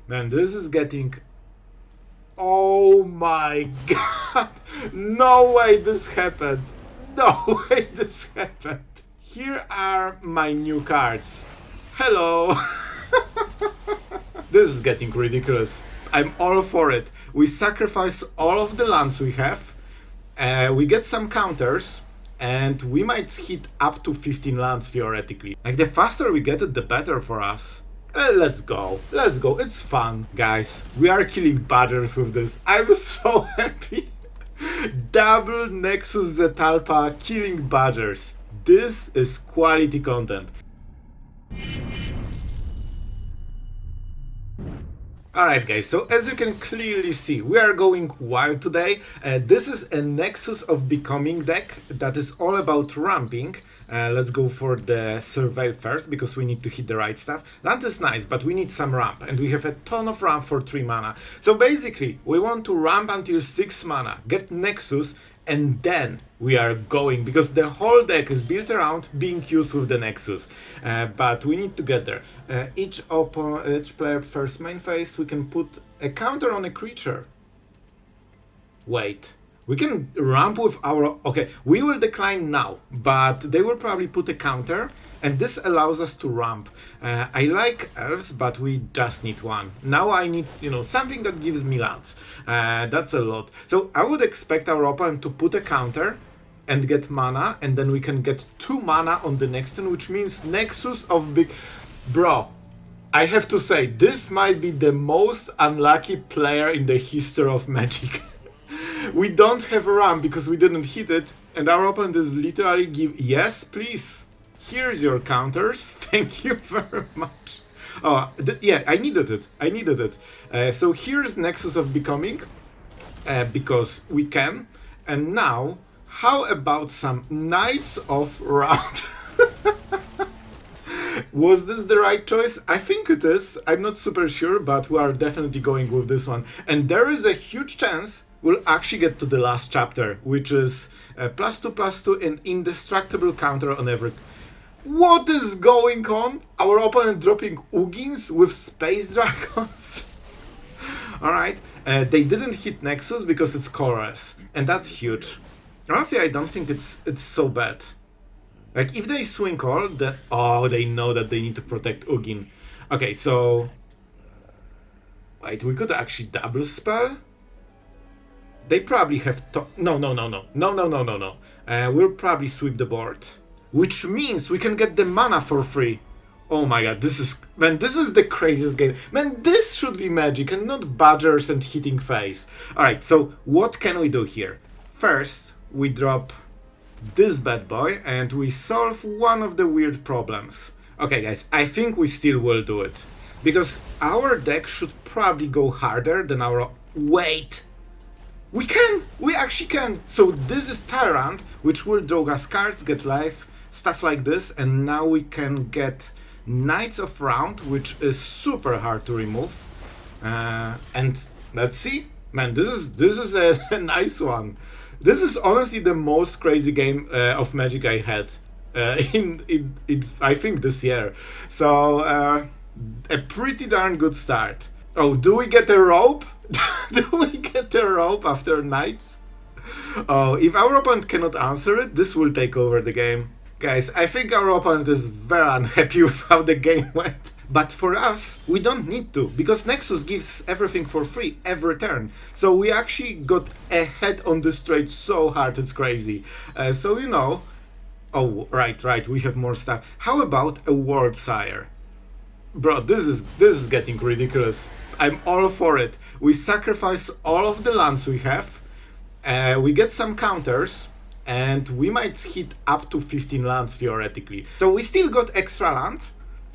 Man, this is getting... Oh my god! No way this happened! No way this happened! Here are my new cards. Hello! This is getting ridiculous. I'm all for it. We sacrifice all of the lands we have. We get some counters. And we might hit up to 15 lands theoretically. Like, the faster we get it, the better for us. Let's go. Let's go. It's fun, guys. We are killing badgers with this. I'm so happy. Double Nexus Zetalpa killing badgers. This is quality content. Alright guys, so as you can clearly see, we are going wild today. This is a Nexus of Becoming deck that is all about ramping. Let's go for the surveil first, because we need to hit the right stuff. Land is nice, but we need some ramp, and we have a ton of ramp for 3 mana. So basically, we want to ramp until 6 mana, get Nexus, and then we are going, because the whole deck is built around being used with the Nexus. But we need to get there. Each player first main phase, we can put a counter on a creature. Wait. We can ramp with our... Okay, we will decline now, but they will probably put a counter, and this allows us to ramp. I like elves, but we just need one. Now I need, something that gives me lands. That's a lot. So I would expect our opponent to put a counter and get mana, and then we can get 2 mana on the next turn, which means Nexus of Big... Bro, I have to say, this might be the most unlucky player in the history of Magic. We don't have a ramp because we didn't hit it, and our opponent is literally yes, please. Here's your counters. Thank you very much. Oh, yeah, I needed it. So here's Nexus of Becoming, because we can. And now, how about some Knights of Round? Was this the right choice? I think it is. I'm not super sure, but we are definitely going with this one. And there is a huge chance we'll actually get to the last chapter, which is +2/+2 and indestructible counter on every... What is going on? Our opponent dropping Ugins with Space Dragons? Alright, they didn't hit Nexus because it's colorless, and that's huge. Honestly, I don't think it's so bad. Like, if they swing all, then... Oh, they know that they need to protect Ugin. Okay, so... Wait, we could actually double spell? They probably have... No. We'll probably sweep the board. Which means we can get the mana for free. Oh my god, this is... Man, this is the craziest game. Man, this should be Magic and not badgers and hitting face. Alright, so what can we do here? First, we drop this bad boy and we solve one of the weird problems. Okay guys, I think we still will do it. Because our deck should probably go harder than our... Wait! We can! We actually can! So this is Tyrant, which will draw us cards, get life, stuff like this, and now we can get Knights of Round, which is super hard to remove. And let's see. Man, this is a nice one. This is honestly the most crazy game of Magic I had in I think this year. So a pretty darn good start. Oh, do we get a rope? Do we get a rope after Knights? Oh, if our opponent cannot answer it, this will take over the game. Guys, I think our opponent is very unhappy with how the game went. But for us, we don't need to, because Nexus gives everything for free every turn. So we actually got ahead on this trade so hard, it's crazy. So oh, right, we have more stuff. How about a Worldsire? Bro, this is getting ridiculous. I'm all for it. We sacrifice all of the lands we have, we get some counters, and we might hit up to 15 lands theoretically. So we still got extra land,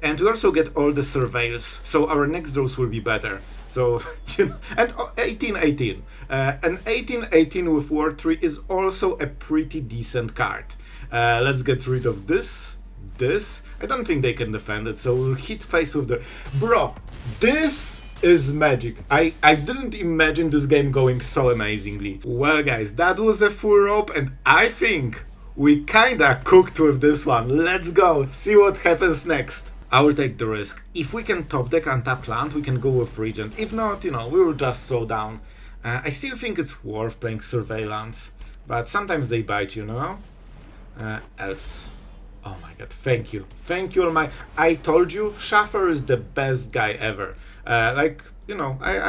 and we also get all the surveils, so our next draws will be better. So, and 18-18. An 18-18 with War 3 is also a pretty decent card. Let's get rid of this. I don't think they can defend it, so we'll hit face with the... Bro, this is Magic. I didn't imagine this game going so amazingly. Well guys, that was a full rope, and I think we kinda cooked with this one. Let's go, see what happens next. I will take the risk. If we can top deck untap land, we can go with Regent. If not, we will just slow down. I still think it's worth playing Surveillance, but sometimes they bite, Elves. Oh my god, thank you. Thank you, I told you, Schaffer is the best guy ever. I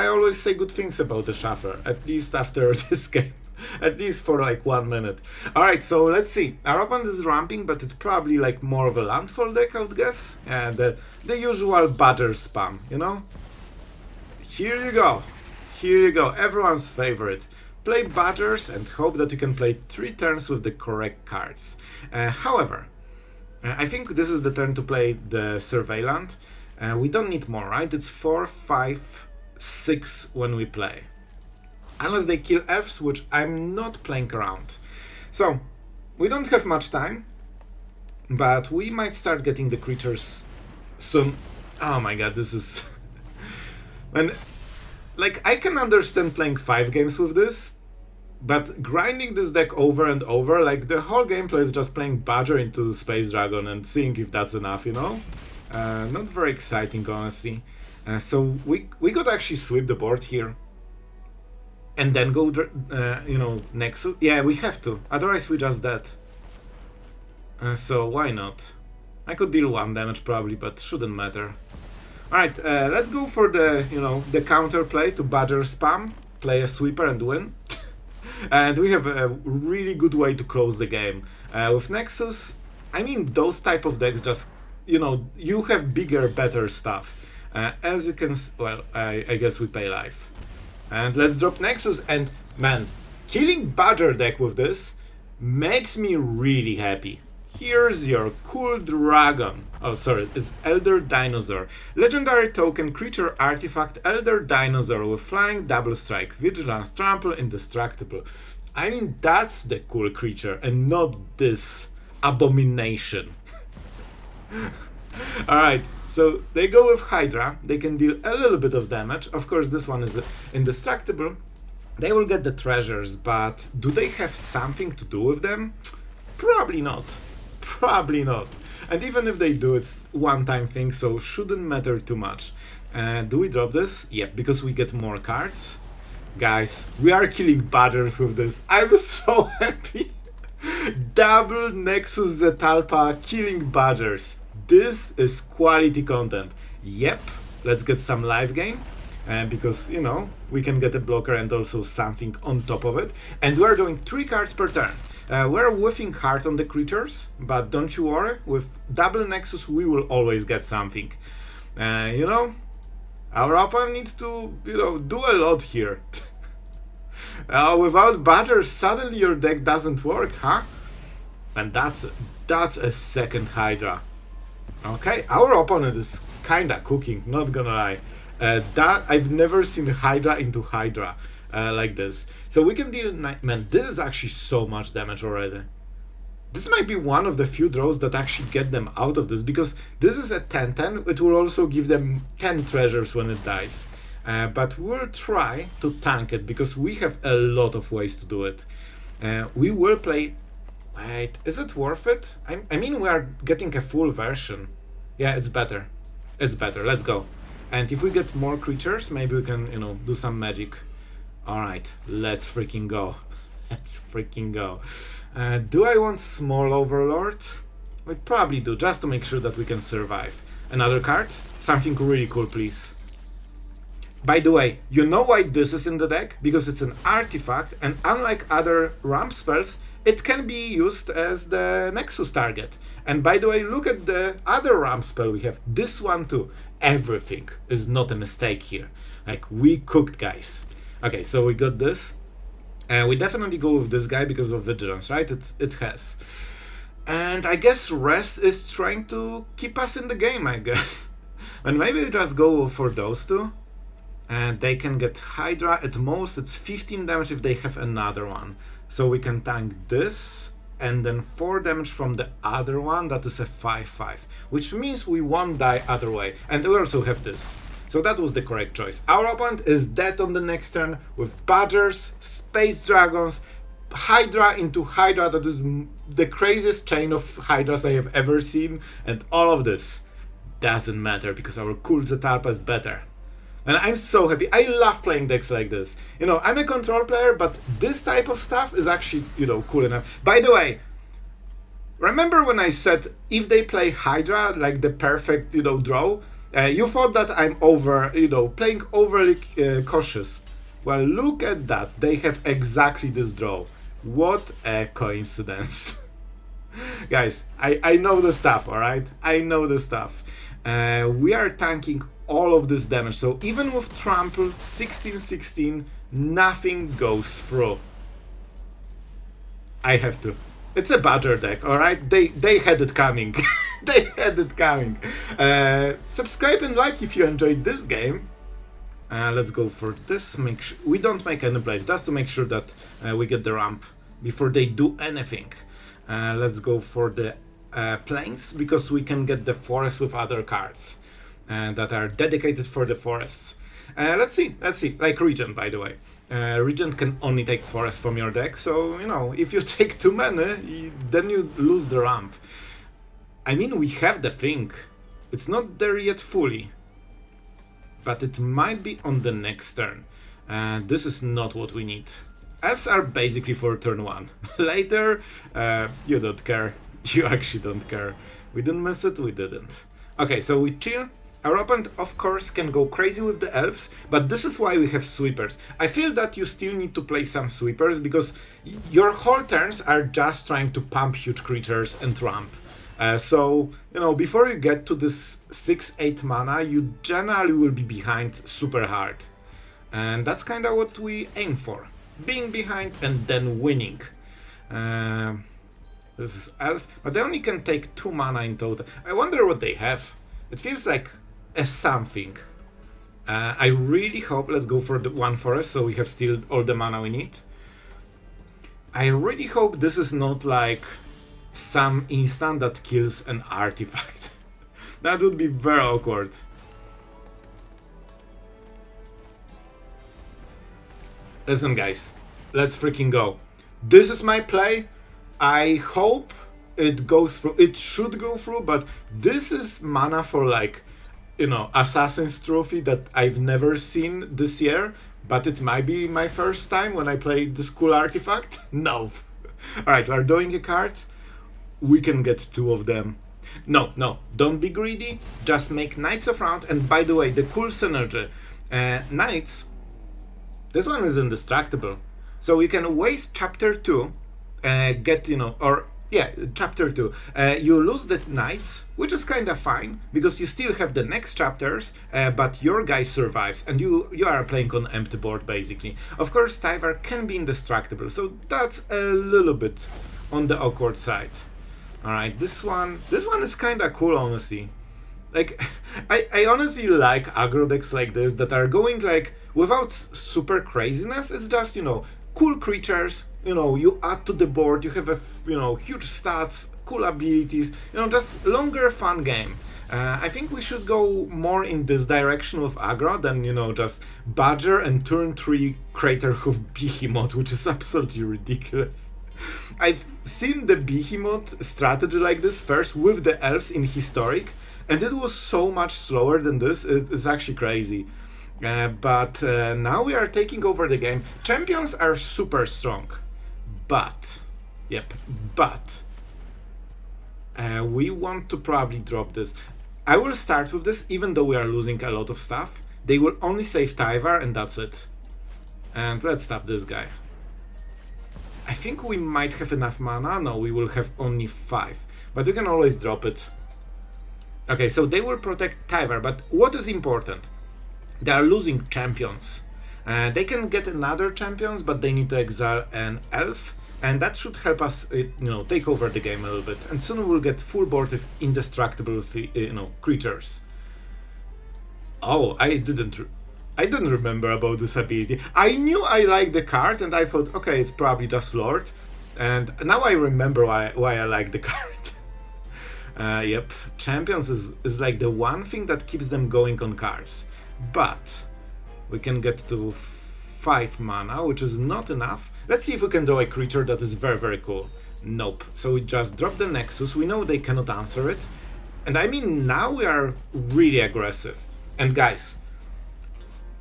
always say good things about the Schaffer, at least after this game. At least for like 1 minute. Alright, so let's see. Our opponent is ramping, but it's probably like more of a landfall deck, I would guess. And the usual badger spam, Here you go. Here you go. Everyone's favorite. Play badgers and hope that you can play 3 turns with the correct cards. However, I think this is the turn to play the Surveillant. We don't need more, right? It's 4, 5, 6 when we play. Unless they kill elves, which I'm not playing around. So, we don't have much time, but we might start getting the creatures soon. Oh my god, this is... I can understand playing 5 games with this, but grinding this deck over and over, the whole gameplay is just playing Badger into Space Dragon and seeing if that's enough, Not very exciting, honestly. So we could actually sweep the board here. And then go, Nexus. Yeah, we have to. Otherwise, we just dead. So why not? I could deal 1 damage probably, but shouldn't matter. Alright, let's go for the, the counter play to Badger spam. Play a sweeper and win. And we have a really good way to close the game. With Nexus, I mean, those type of decks just, you have bigger, better stuff. As you can, I guess we pay life. And let's drop Nexus, and man, killing Badger deck with this makes me really happy. Here's your cool dragon. Oh, sorry, it's Elder Dinosaur. Legendary token, creature artifact, Elder Dinosaur with flying, double strike, vigilance, trample, indestructible. I mean, that's the cool creature, and not this abomination. Alright. So they go with Hydra, they can deal a little bit of damage. Of course, this one is indestructible. They will get the treasures, but do they have something to do with them? Probably not. Probably not. And even if they do, it's one-time thing, so shouldn't matter too much. Do we drop this? Yep, because we get more cards. Guys, we are killing badgers with this. I'm so happy. Double Nexus Zetalpa killing badgers. This is quality content. Yep, let's get some live game. Because, we can get a blocker and also something on top of it. And we're doing 3 cards per turn. We're whiffing hard on the creatures, but don't you worry, with double Nexus we will always get something. Our opponent needs to, do a lot here. Without Badger, suddenly your deck doesn't work, huh? And that's a second Hydra. Okay, our opponent is kinda cooking, not gonna lie. That I've never seen Hydra into Hydra like this. So we can deal... Man, this is actually so much damage already. This might be one of the few draws that actually get them out of this, because this is a 10-10, it will also give them 10 treasures when it dies. But we'll try to tank it, because we have a lot of ways to do it. We will play... Wait, is it worth it? I mean, we are getting a full version. Yeah, it's better. It's better, let's go. And if we get more creatures, maybe we can, do some magic. Alright, let's freaking go. Let's freaking go. Do I want small Overlord? We probably do, just to make sure that we can survive. Another card? Something really cool, please. By the way, you know why this is in the deck? Because it's an artifact, and unlike other ramp spells, it can be used as the Nexus target. And by the way, look at the other ramp spell we have. This one too. Everything is not a mistake here. Like, we cooked, guys. Okay, so we got this. And we definitely go with this guy because of Vigilance, right? It has. And I guess Rest is trying to keep us in the game, I guess. And maybe we just go for those two. And they can get Hydra. At most, it's 15 damage if they have another one. So we can tank this. And then 4 damage from the other one. That is a 5-5. Which means we won't die other way. And we also have this. So that was the correct choice. Our opponent is dead on the next turn with Badgers, Space Dragons, Hydra into Hydra. That is the craziest chain of Hydras I have ever seen. And all of this. doesn't matter because our cool Zetalpa is better. And I'm so happy. I love playing decks like this. You know, I'm a control player, but this type of stuff is actually, you know, cool enough. By the way, remember when I said if they play Hydra, like the perfect, you know, draw, you thought that I'm playing overly cautious. Well, look at that. They have exactly this draw. What a coincidence. Guys, I know the stuff, alright? I know the stuff. We are tanking all of this damage, so even with Trample 16-16, nothing goes through. I have to. It's a Badger deck, alright? They had it coming. They had it coming. Subscribe and like if you enjoyed this game. Let's go for this. Make sure we don't make any plays, just to make sure that we get the ramp before they do anything. Let's go for the plains, because we can get the forest with other cards that are dedicated for the forests. Let's see, like Regent, by the way. Regent can only take forest from your deck, so, you know, if you take too many, then you lose the ramp. I mean, we have the thing. It's not there yet fully, but it might be on the next turn. This is not what we need. Elves are basically for turn 1. Later, you don't care. You actually don't care. We didn't miss it, we didn't. Okay, so we chill. Our opponent, of course, can go crazy with the elves, but this is why we have sweepers. I feel that you still need to play some sweepers, because your whole turns are just trying to pump huge creatures and ramp. So, you know, before you get to this 6-8 mana, you generally will be behind super hard. And that's kind of what we aim for. Being behind and then winning. This is elf, but they only can take 2 mana in total. I wonder what they have. It feels like a something. I really hope, let's go for the 1 forest, so we have still all the mana we need. I really hope this is not like some instant that kills an artifact. That would be very awkward. Listen, guys, let's freaking go. This is my play. I hope it goes through. It should go through, but this is mana for, like, you know, Assassin's Trophy that I've never seen this year, but it might be my first time when I play this cool artifact. No. Alright, we're doing a card. We can get 2 of them. No, don't be greedy. Just make Knights of Round. And by the way, the cool synergy. Knights, this one is indestructible. So you can waste Chapter 2, get, you know, or, yeah, Chapter 2. You lose the Knights, which is kind of fine, because you still have the next chapters, but your guy survives, and you are playing on empty board, basically. Of course, Tyvar can be indestructible, so that's a little bit on the awkward side. Alright, this one is kind of cool, honestly. Like, I honestly like aggro decks like this that are going, like, without super craziness. It's just, you know, cool creatures, you know, you add to the board, you have a, you know, huge stats, cool abilities, you know, just longer fun game. I think we should go more in this direction with aggro than, you know, just Badger and turn 3 Crater Hoof Behemoth, which is absolutely ridiculous. I've seen the Behemoth strategy like this first with the elves in Historic, and it was so much slower than this. It's actually crazy. But now we are taking over the game. Champions are super strong, but we want to probably drop this. I will start with this, even though we are losing a lot of stuff. They will only save Tyvar, and that's it. And let's stop this guy. I think we might have enough mana. No, we will have only 5, but we can always drop it. Okay, so they will protect Tyvar, but what is important? They are losing champions. They can get another champions, but they need to exile an elf, and that should help us, you know, take over the game a little bit. And soon we'll get full board of indestructible, you know, creatures. Oh, I didn't remember about this ability. I knew I liked the card, and I thought, okay, it's probably just Lord. And now I remember why I like the card. Yep, champions is like the one thing that keeps them going on cards. But we can get to 5 mana, which is not enough. Let's see if we can draw a creature that is very, very cool. Nope. So we just drop the Nexus. We know they cannot answer it. And I mean, now we are really aggressive. And guys,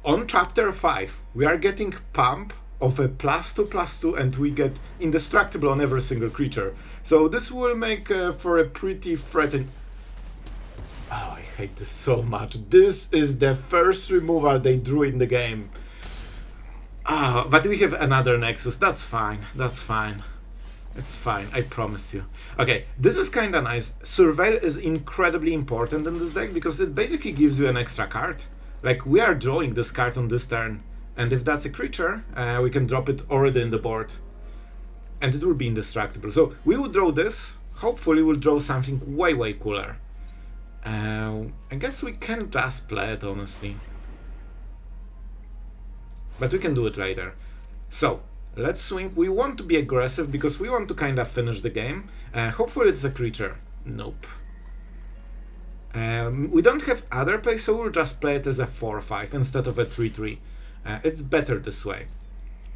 on chapter 5, we are getting pump of a +2/+2, and we get indestructible on every single creature. So this will make for a pretty threatening... Oh, I hate this so much. This is the first removal they drew in the game. Ah, but we have another Nexus. That's fine. That's fine. It's fine, I promise you. Okay, this is kinda nice. Surveil is incredibly important in this deck because it basically gives you an extra card. Like, we are drawing this card on this turn, and if that's a creature, we can drop it already in the board. And it will be indestructible. So, we will draw this. Hopefully we'll draw something way, way cooler. I guess we can just play it, honestly. But we can do it later. So, let's swing. We want to be aggressive because we want to kind of finish the game. Hopefully it's a creature. Nope. We don't have other play, so we'll just play it as a 4/5 instead of a 3/3. It's better this way.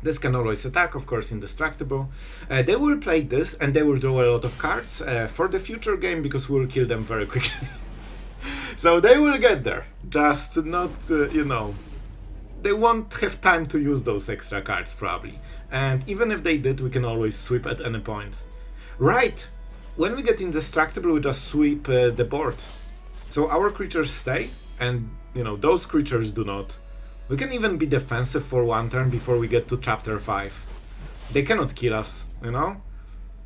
This can always attack, of course, indestructible. They will play this and they will draw a lot of cards for the future game because we'll kill them very quickly. So they will get there. Just not, you know... They won't have time to use those extra cards, probably. And even if they did, we can always sweep at any point. Right! When we get indestructible, we just sweep the board. So our creatures stay, and, you know, those creatures do not. We can even be defensive for one turn before we get to chapter 5. They cannot kill us, you know?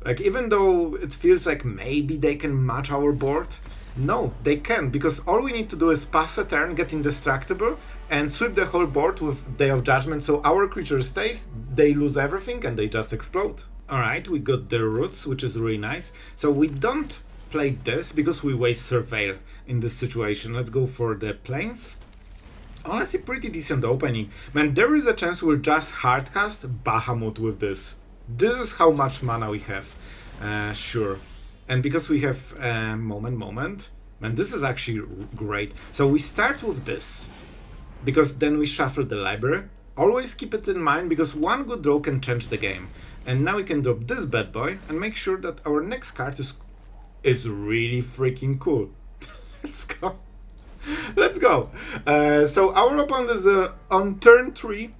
Like, even though it feels like maybe they can match our board, no, they can't, because all we need to do is pass a turn, get indestructible, and sweep the whole board with Day of Judgment, so our creature stays, they lose everything, and they just explode. Alright, we got the roots, which is really nice. So we don't play this, because we waste Surveil in this situation. Let's go for the plains. Honestly, pretty decent opening. Man, there is a chance we'll just hardcast Bahamut with this. This is how much mana we have. Sure. And because we have moment, man, this is actually great. So we start with this, because then we shuffle the library. Always keep it in mind, because one good draw can change the game. And now we can drop this bad boy and make sure that our next card is really freaking cool. Let's go. Let's go. So our opponent is on turn 3,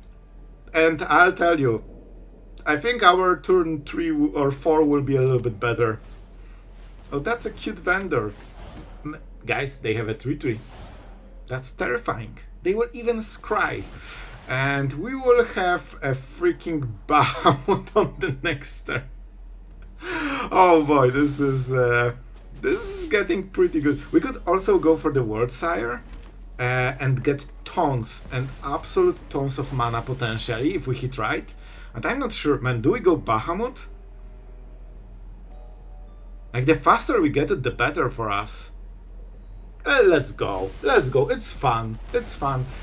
and I'll tell you, I think our turn 3 or 4 will be a little bit better. Oh, that's a cute vendor. Guys, they have a 3/3. That's terrifying. They will even scry. And we will have a freaking Bahamut on the next turn. Oh boy, this is getting pretty good. We could also go for the Worldsire and get tons and absolute tons of mana potentially if we hit right. And I'm not sure, man, do we go Bahamut? Like, the faster we get it, the better for us. Let's go, it's fun,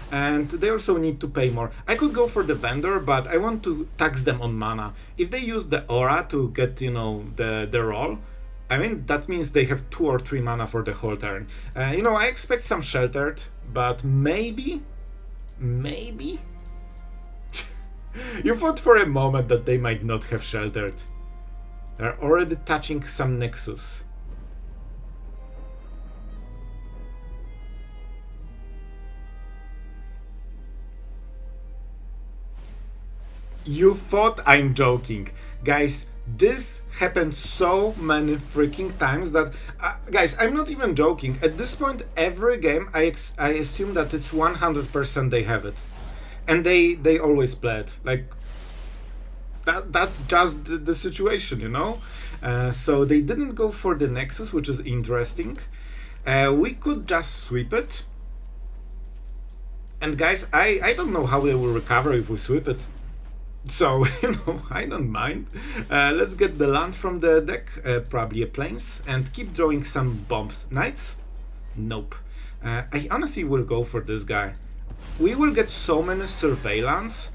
and they also need to pay more. I could go for the vendor, but I want to tax them on mana. If they use the aura to get, you know, the roll, I mean, that means they have 2 or 3 mana for the whole turn. You know, I expect some sheltered, but maybe? You thought for a moment that they might not have sheltered. They're already touching some Nexus. You thought I'm joking. Guys, this happened so many freaking times that... guys, I'm not even joking. At this point, every game, I assume that it's 100% they have it. And they always play it. Like, that's just the situation, you know? So they didn't go for the Nexus, which is interesting. We could just sweep it. And guys, I don't know how they will recover if we sweep it. So, you know, I don't mind. Let's get the land from the deck, probably a plains, and keep drawing some bombs. Knights? Nope. I honestly will go for this guy. We will get so many surveillance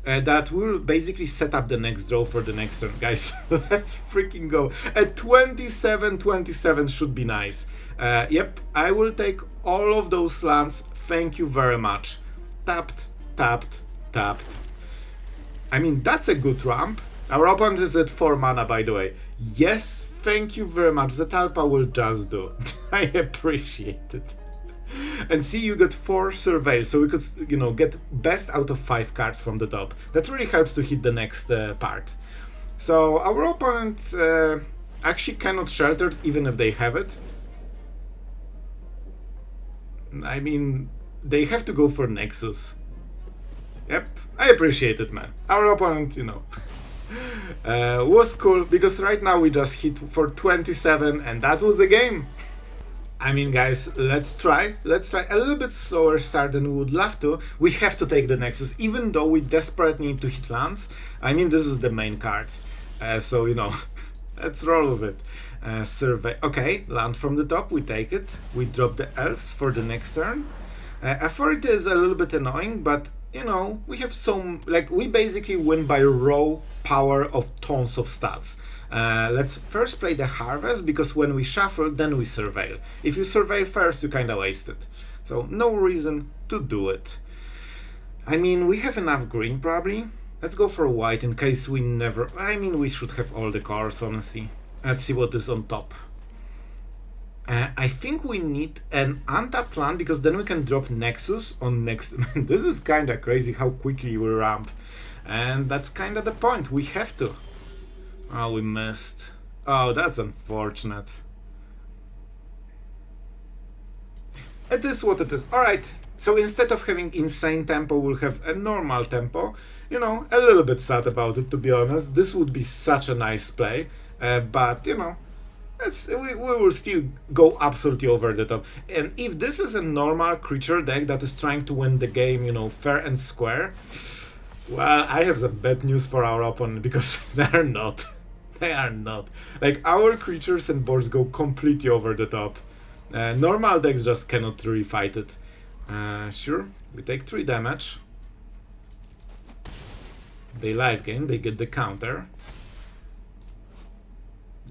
that will basically set up the next draw for the next turn. Guys, let's freaking go. At 27 should be nice. Yep, I will take all of those lands. Thank you very much. Tapped, tapped, tapped. I mean, that's a good ramp. Our opponent is at 4 mana, by the way. Yes, thank you very much. Zetalpa will just do. I appreciate it. And see, you got 4 surveils, so we could, you know, get best out of 5 cards from the top. That really helps to hit the next part. So our opponent actually cannot shelter it, even if they have it. I mean, they have to go for Nexus. Yep, I appreciate it, man. Our opponent, you know, was cool, because right now we just hit for 27, and that was the game. I mean, guys, let's try a little bit slower start than we would love to. We have to take the Nexus, even though we desperately need to hit lands. I mean, this is the main card, so, you know, let's roll with it. Survey. Okay, land from the top, we take it. We drop the elves for the next turn. Authority is a little bit annoying, but, you know, we have some, like, we basically win by raw power of tons of stats. Let's first play the Harvest, because when we shuffle, then we surveil. If you surveil first, you kinda waste it. So, no reason to do it. I mean, we have enough green, probably. Let's go for white, in case we never... I mean, we should have all the colors, honestly. Let's see what is on top. I think we need an untapped land, because then we can drop Nexus on next... This is kinda crazy how quickly we ramp. And that's kinda the point, we have to. Oh, we missed. Oh, that's unfortunate. It is what it is. Alright, so instead of having insane tempo, we'll have a normal tempo. You know, a little bit sad about it, to be honest. This would be such a nice play. But, you know, we will still go absolutely over the top. And if this is a normal creature deck that is trying to win the game, you know, fair and square, well, I have some bad news for our opponent, because they're not. They are not. Like, our creatures and boards go completely over the top. Normal decks just cannot really fight it. Sure, we take 3 damage. They live gain, they get the counter.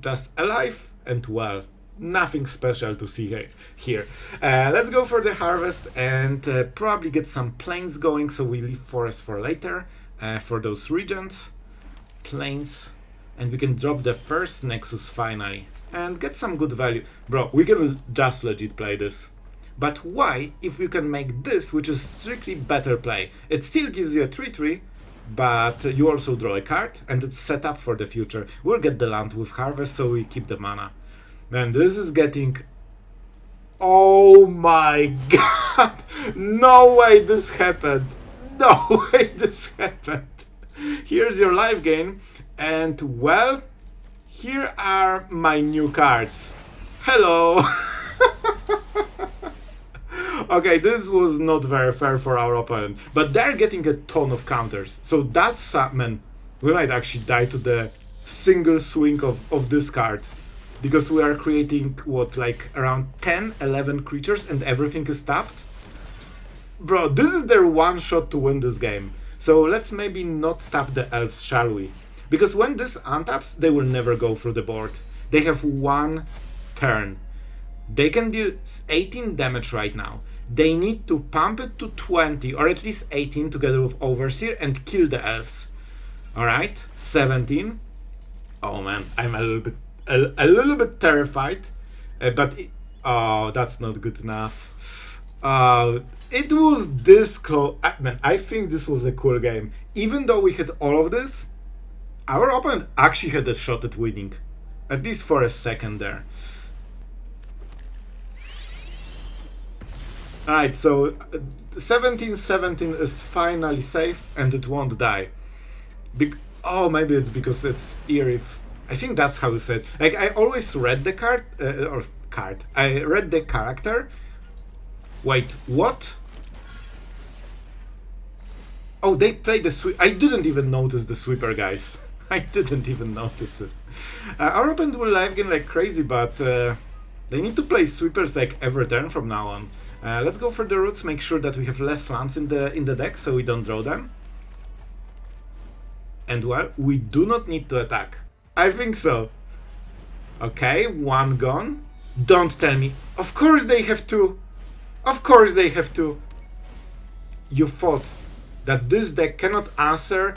Just alive and well. Nothing special to see here. Let's go for the Harvest and probably get some plains going, so we leave forest for later, for those regents. Plains. And we can drop the first Nexus finally and get some good value. Bro, we can just legit play this. But why, if we can make this, which is strictly better play? It still gives you a 3-3, but you also draw a card, and it's set up for the future. We'll get the land with Harvest, so we keep the mana. Man, this is getting... Oh my god! No way this happened! No way this happened! Here's your life gain, and well, here are my new cards. Hello! Okay, this was not very fair for our opponent, but they're getting a ton of counters, so that's, man, we might actually die to the single swing of this card, because we are creating, what, like around 10, 11 creatures and everything is tapped? Bro, this is their one shot to win this game, so let's maybe not tap the elves, shall we? Because when this untaps, they will never go through the board. They have 1 turn. They can deal 18 damage right now. They need to pump it to 20 or at least 18 together with Overseer and kill the elves. Alright, 17. Oh man, I'm a little bit terrified. Oh, that's not good enough. It was this close. Man, I think this was a cool game. Even though we had all of this, our opponent actually had a shot at winning. At least for a second there. Alright, so 17-17 is finally safe and it won't die. Oh, maybe it's because it's eerie. I think that's how you said. Like, I always read the card, I read the character. Wait, what? Oh, they played the sweep. I didn't even notice the sweeper, guys. I didn't even notice it. Our opponent will live gain like crazy, but they need to play sweepers like every turn from now on. Let's go for the roots, make sure that we have less lands in the deck so we don't draw them. And well, we do not need to attack. I think so. Okay, 1 gone. Don't tell me. Of course they have 2. Of course they have 2. You thought that this deck cannot answer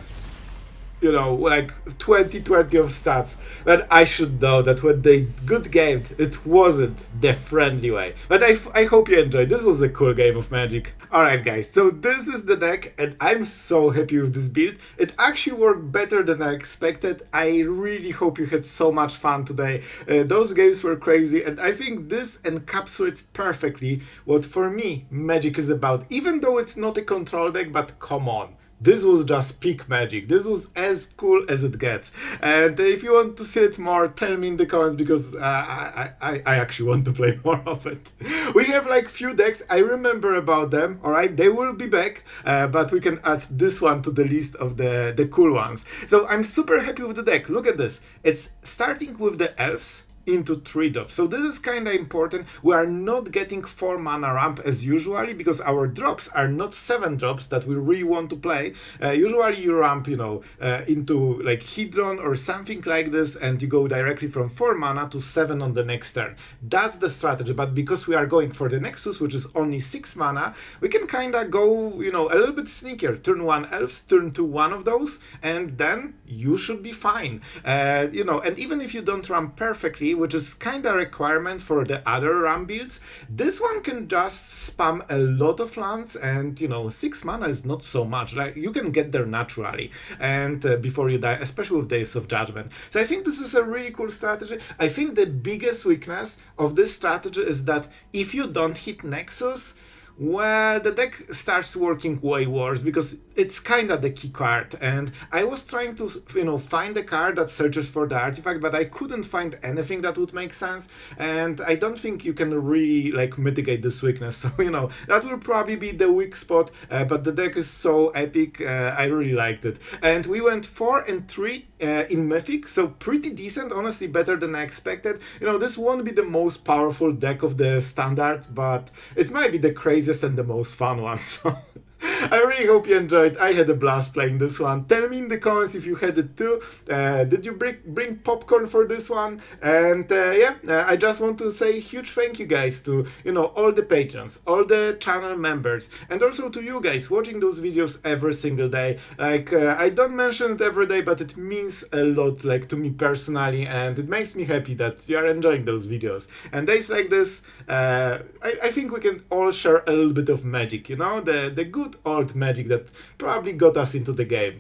you know, like 2020 of stats. But I should know that when they good gamed, it wasn't the friendly way. But I hope you enjoyed. This was a cool game of Magic. Alright guys, so this is the deck and I'm so happy with this build. It actually worked better than I expected. I really hope you had so much fun today. Those games were crazy and I think this encapsulates perfectly what for me Magic is about. Even though it's not a control deck, but come on. This was just peak Magic. This was as cool as it gets. And if you want to see it more, tell me in the comments because I actually want to play more of it. We have like few decks. I remember about them. Alright, they will be back. But we can add this one to the list of the cool ones. So I'm super happy with the deck. Look at this. It's starting with the elves into 3 drops. So this is kind of important. We are not getting 4 mana ramp as usually because our drops are not 7 drops that we really want to play. Usually you ramp, you know, into like Hedron or something like this and you go directly from 4 mana to 7 on the next turn. That's the strategy, but because we are going for the Nexus, which is only 6 mana, we can kind of go, you know, a little bit sneakier. Turn 1 elves, turn 2 one of those, and then you should be fine. You know, and even if you don't ramp perfectly, which is kind of a requirement for the other RAM builds, this one can just spam a lot of lands and, you know, 6 mana is not so much. Like, you can get there naturally and before you die, especially with Days of Judgment. So I think this is a really cool strategy. I think the biggest weakness of this strategy is that if you don't hit Nexus, well, the deck starts working way worse because it's kind of the key card, and I was trying to, you know, find a card that searches for the artifact, but I couldn't find anything that would make sense, and I don't think you can really like mitigate this weakness. So, you know, that will probably be the weak spot, but the deck is so epic. I really liked it, and we went 4 and 3 in Mythic, so pretty decent, honestly, better than I expected. You know, this won't be the most powerful deck of the standard, but it might be the craziest and the most fun one. So I really hope you enjoyed. I had a blast playing this one. Tell me in the comments if you had it too. Did you bring popcorn for this one? And I just want to say huge thank you guys to, you know, all the patrons, all the channel members, and also to you guys watching those videos every single day. Like, I don't mention it every day, but it means a lot, like, to me personally, and it makes me happy that you are enjoying those videos. And days like this, I think we can all share a little bit of magic, you know, the good old magic that probably got us into the game.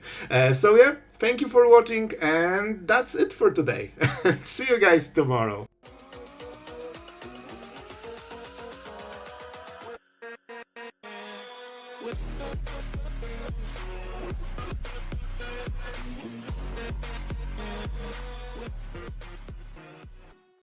So yeah, thank you for watching, and that's it for today. See you guys tomorrow.